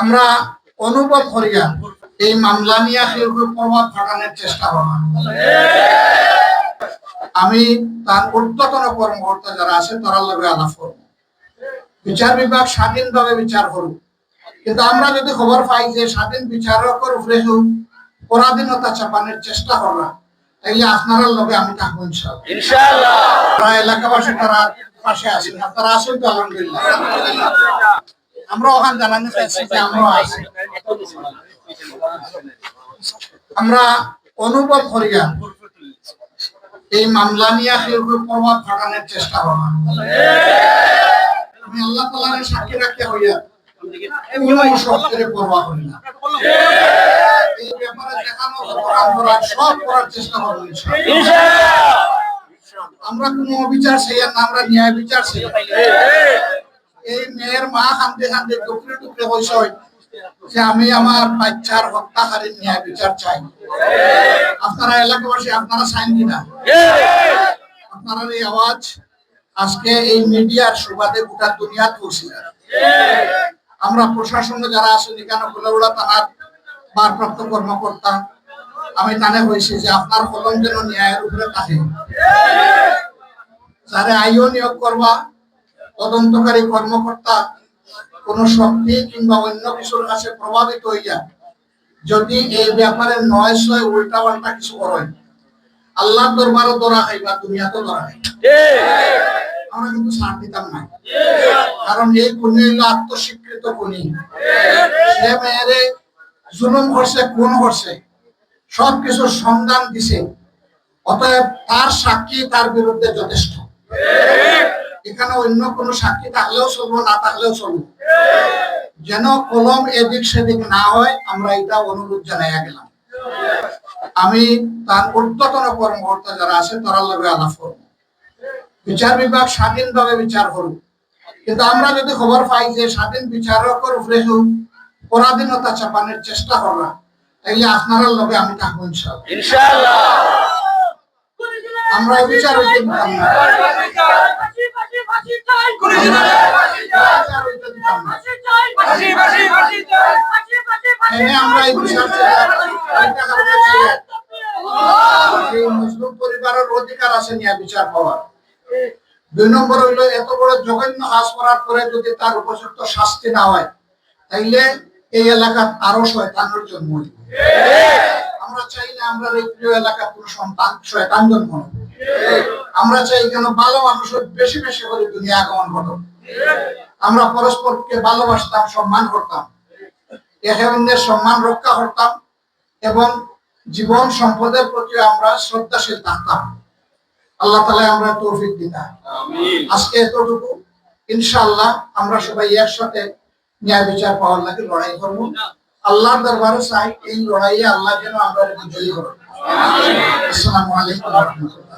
আমরা অনুভব করিয়া এই মামলা নিয়ে প্রভাব খাটানোর চেষ্টা করলাম। আমি তার ঊর্ধ্বতন কর্মকর্তা যারা আছে তারা লগে আলাপ করব, বিচার বিভাগ স্বাধীনভাবে বিচার করুক। কিন্তু আমরা যদি খবর পাই যে স্বাধীন বিচারকের উপরে পরাধীনতা চাপানোর চেষ্টা করা, তাইলে আপনার লগে আমি থাকবো ইনশাআল্লাহ। এলাকাবাসী তারা পাশে আছেন, আপনারা আছেন তো? আলহামদুলিল্লাহ। আমরা ওখানে জানানো চাইছি যে আমরা আছি। আমরা অনুভব করিয়া এই মামলা নিয়ে প্রভাব খাটানোর চেষ্টা করলাম। আমি আল্লাহ তাআলার সাক্ষী রাখতে হইয়া কোনো শর্তের পরোয়া করি না। এই ব্যাপারে দেখানো সব করার চেষ্টা করব ইনশাআল্লাহ। আমরা কোনো অবিচার চাই না, আমরা ন্যায় বিচার চাই। এই মেয়ের মা কান্দে কান্দে টুকরে টুকরে হইছে যে আমি আমার বাচ্চার হত্যাকারীর ন্যায় বিচার চাই। আপনারা এলাকাবাসী আপনারা চাইন কিনা? আপনারা এই আওয়াজ আজকে এই মিডিয়ার সুবাদে গোটা দুনিয়া পৌঁছে যায়। আমরা প্রশাসনে যারা আছেন এখানে ফুলওড়া থানার ভারপ্রাপ্ত কর্মকর্তা, আমি জানে হয়েছি যে আপনার কলম যেন ন্যায়ের উপরে থাকে। যারা আইও নিয়োগ করবা, তদন্তকারী কর্মকর্তা কোন শক্তি কিংবা অন্য কিছুর কাছে প্রভাবিত হইয়া যদি এই ব্যাপারে নয় ছয় উল্টা পাল্টা কিছু করেন, আল্লাহ দরবারও ধরা খাইবা, দুনিয়াতেও ধরা খাইবা। আমরা কিন্তু ছাড় দিতাম না, কারণ এই খুনি হইল আত্মস্বীকৃত খুনি। সে মেয়েরে জুলুম করছে, খুন করছে, সবকিছুর সন্ধান দিছে। অতএব তার সাক্ষী তার বিরুদ্ধে যথেষ্ট। এখানে অন্য কোন সাক্ষী থাকলেও চলবো, না থাকলেও চলবো, যেন কলম এদিক সেদিক না হয়, আমরা এটা অনুরোধ জানাইয়া গেলাম। আমি তার ঊর্ধ্বতন কর্মকর্তা যারা আছে তারা লগে আলাপ করব, বিচার বিভাগ স্বাধীনভাবে বিচার করুক। কিন্তু আমরা যদি খবর পাই যে স্বাধীন বিচারকের উপরে পরাধীনতা চাপানোর চেষ্টা করা, তাইলে আপনার লগে আমি থাকবো ইনশাআল্লাহ। আমরা বিচার হইতে দিতাম না। আমরা এই বিচার মুসলিম পরিবারের অধিকার আছে নিয়ে বিচার পাওয়ার। 2 নম্বর হইল এত বড় জঘন্য কাজ করার পরে যদি তার উপযুক্ত শাস্তি না হয়, তাইলে এই এলাকার আরো শয়তানের জন্ম হইবে। আমরা চাই না আমরা এই প্রিয় এলাকার কোন সন্তান শয়তান জন্ম হোক। আমরা চাই কেন ভালো মানুষের বেশি বেশি করে দুনিয়া আগমন ঘটুক। আমরা পরস্পরকে ভালোবাসতাম, সম্মান করতাম, একে অন্যের সম্মান রক্ষা করতাম এবং জীবন সম্পদের প্রতি আমরা শ্রদ্ধাশীল থাকতাম। আল্লাহ তাআলা আমরা তৌফিক দিতা। আজকে এতটুকু। ইনশাআল্লাহ আমরা সবাই একসাথে ন্যায় বিচার পাওয়ার লাগে লড়াই করব। আল্লাহর দরবারে চাই এই লড়াইয়ে আল্লাহ যেন আমরা বিজয়ী করুন। আসসালামু আলাইকুম ওয়া রাহমাতুল্লাহ।